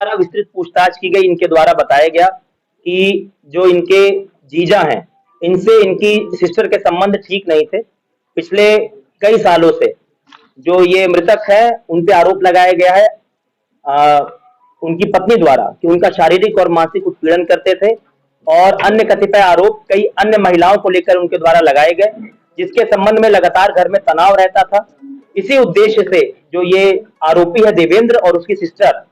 द्वारा विस्तृत पूछताछ की गई। इनके द्वारा बताया गया कि जो इनके जीजा हैं, इनसे इनकी सिस्टर के संबंध ठीक नहीं थे। पिछले कई सालों से जो ये मृतक है उन पे आरोप लगाया गया है उनकी पत्नी द्वारा कि उनका शारीरिक और मानसिक उत्पीड़न करते थे, और अन्य कतिपय आरोप कई अन्य महिलाओं को लेकर उनके द्वारा लगाए गए, जिसके संबंध में लगातार घर में तनाव रहता था। इसी उद्देश्य से जो ये आरोपी है देवेंद्र और उसकी सिस्टर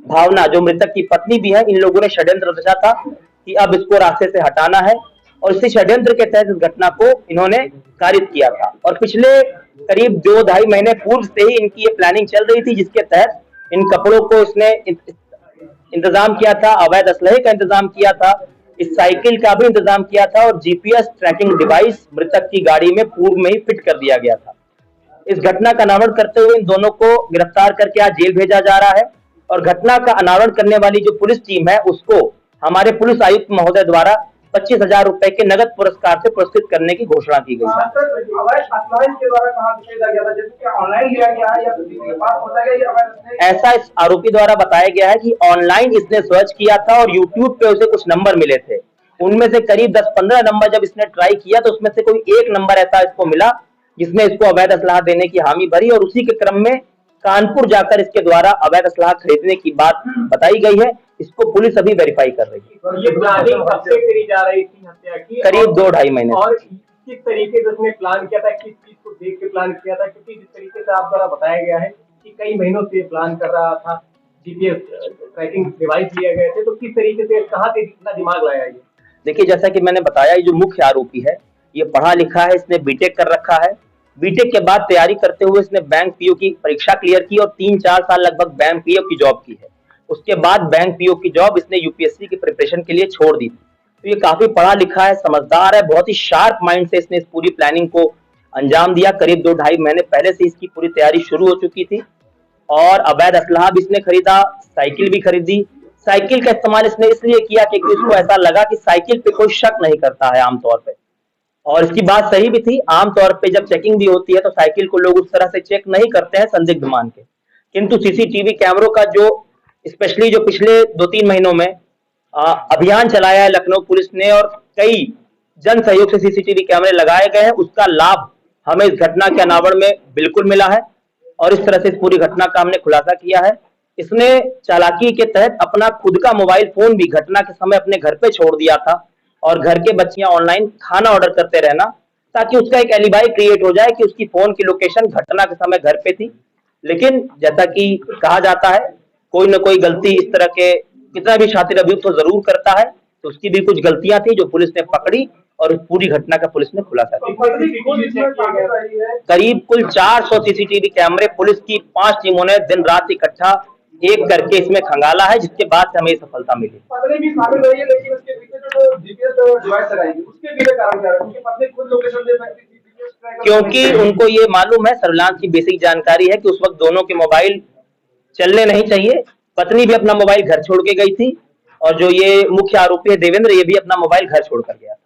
भावना, जो मृतक की पत्नी भी है, इन लोगों ने षड्यंत्र रचा था कि अब इसको रास्ते से हटाना है, और इसी षड्यंत्र के तहत इस घटना को इन्होंने कारित किया था। और पिछले करीब 2-2.5 महीने पूर्व से ही इनकी ये प्लानिंग चल रही थी, जिसके तहत इन कपड़ों को इसने इंतजाम किया था, अवैध असलहे का इंतजाम किया था, इस साइकिल का भी इंतजाम किया था, और जीपीएस ट्रैकिंग डिवाइस मृतक की गाड़ी में पूर्व में ही फिट कर दिया गया था। इस घटना का अनावरण करते हुए इन दोनों को गिरफ्तार करके आज जेल भेजा जा रहा है, और घटना का अनावरण करने वाली जो पुलिस टीम है उसको हमारे पुलिस आयुक्त महोदय द्वारा 25,000 रुपए के नगद पुरस्कार से पुरस्कृत करने की घोषणा की गई है। ऐसा इस आरोपी द्वारा बताया गया है कि ऑनलाइन इसने सर्च किया था और यूट्यूब पे उसे कुछ नंबर मिले थे। उनमें से करीब 10-15 नंबर जब इसने ट्राई किया तो उसमें से कोई एक नंबर ऐसा इसको मिला जिसने इसको अवैध असलाह देने की हामी भरी, और उसी के क्रम में कानपुर जाकर इसके द्वारा अवैध असलाह खरीदने की बात बताई गई है। इसको पुलिस अभी वेरीफाई कर रही है। ये प्लानिंग कब से करी जा रही थी हत्या की? करीब 2-2.5 महीने। और किस तरीके से उसने प्लान किया था, किस चीज को देख के प्लान किया था? क्योंकि जिस तरीके से आप द्वारा बताया गया है कि कई महीनों से प्लान कर रहा था, जीपीएस ट्रैकिंग डिवाइस लिए गए थे, तो किस तरीके से कहाँ से इतना दिमाग लाया ये? देखिए, जैसा कि मैंने बताया, ये जो मुख्य आरोपी है ये पढ़ा लिखा है, इसने बीटेक कर रखा है। बीटेक के बाद तैयारी करते हुए इसने बैंक पीओ की परीक्षा क्लियर की और 3-4 साल लगभग बैंक पीओ की जॉब की है। उसके बाद बैंक पीओ की जॉब इसने यूपीएससी की प्रिपरेशन के लिए छोड़ दी थी। तो ये काफी पढ़ा लिखा है, समझदार है, बहुत ही शार्प माइंड से इसने इस पूरी प्लानिंग को अंजाम दिया। करीब 2-2.5 महीने पहले से इसकी पूरी तैयारी शुरू हो चुकी थी, और अवैध असलहा भी इसने खरीदा, साइकिल भी खरीदी। साइकिल का इस्तेमाल इसने इसलिए किया क्योंकि उसको ऐसा लगा कि साइकिल पे कोई शक नहीं करता है आमतौर पे, और इसकी बात सही भी थी। आमतौर पे जब चेकिंग भी होती है तो साइकिल को लोग उस तरह से चेक नहीं करते हैं संदिग्ध मान के, किंतु सीसीटीवी कैमरों का जो स्पेशली जो पिछले 2-3 महीनों में अभियान चलाया है लखनऊ पुलिस ने, और कई जन सहयोग से सीसीटीवी कैमरे लगाए गए हैं, उसका लाभ हमें इस घटना के अनावरण में बिल्कुल मिला है, और इस तरह से इस पूरी घटना का हमने खुलासा किया है। इसने चालाकी के तहत अपना खुद का मोबाइल फोन भी घटना के समय अपने घर पे छोड़ दिया था, और घर के बच्चियां ऑनलाइन खाना ऑर्डर करते रहना, ताकि उसका एक एलिबाई क्रिएट हो जाए कि उसकी फोन की लोकेशन घटना के समय घर पे थी। लेकिन जैसा कि कहा जाता है, कोई न कोई गलती इस तरह के कितना भी शातिर अभियुक्त तो जरूर करता है, तो उसकी भी कुछ गलतियां थी जो पुलिस ने पकड़ी, और उस पूरी घटना का पुलिस ने खुलासा किया। करीब कुल 400 सीसीटीवी कैमरे पुलिस की 5 टीमों ने दिन रात इकट्ठा एक करके इसमें खंगाला है, जिसके बाद हमें सफलता मिली। क्योंकि उनको ये मालूम है, सर्विलांस की बेसिक जानकारी है कि उस वक्त दोनों के मोबाइल चलने नहीं चाहिए। पत्नी भी अपना मोबाइल घर छोड़ के गई थी, और जो ये मुख्य आरोपी है देवेंद्र, ये भी अपना मोबाइल घर छोड़ कर गया था।